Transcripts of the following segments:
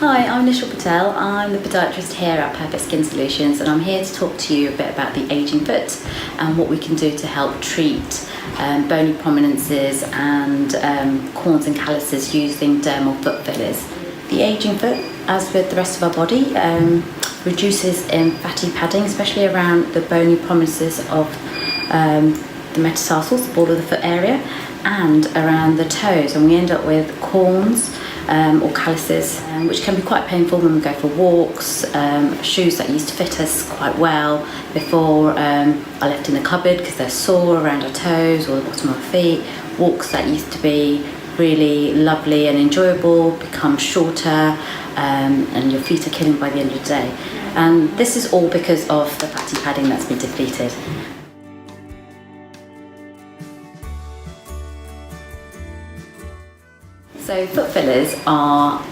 Hi, I'm Nishal Patel. I'm the podiatrist here at Perfect Skin Solutions, and I'm here to talk to you a bit about the ageing foot and what we can do to help treat bony prominences and corns and calluses using dermal foot fillers. The ageing foot, as with the rest of our body, reduces in fatty padding, especially around the bony prominences of the metatarsals, the ball of the foot area, and around the toes, and we end up with corns or calluses, which can be quite painful when we go for walks. Shoes that used to fit us quite well before are left in the cupboard because they're sore around our toes or the bottom of our feet. Walks that used to be really lovely and enjoyable become shorter, and your feet are killing by the end of the day. And this is all because of the fatty padding that's been depleted. So foot fillers are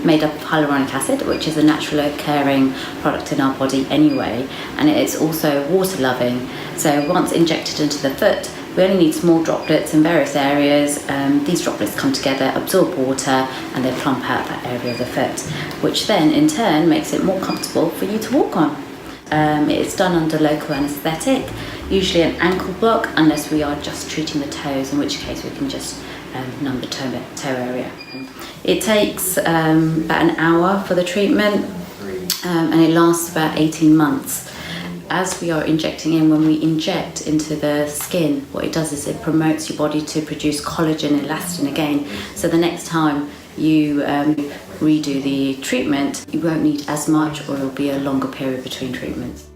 made up of hyaluronic acid, which is a naturally occurring product in our body anyway, and it's also water loving. So once injected into the foot, we only need small droplets in various areas. These droplets come together, absorb water, and they plump out that area of the foot, which then in turn makes it more comfortable for you to walk on. It's done under local anaesthetic, usually an ankle block, unless we are just treating the toes, in which case we can just numb the toe area. It takes about an hour for the treatment, and it lasts about 18 months. As we are injecting in, when we inject into the skin, what it does is it promotes your body to produce collagen and elastin again. So the next time you redo the treatment, you won't need as much, or it'll be a longer period between treatments.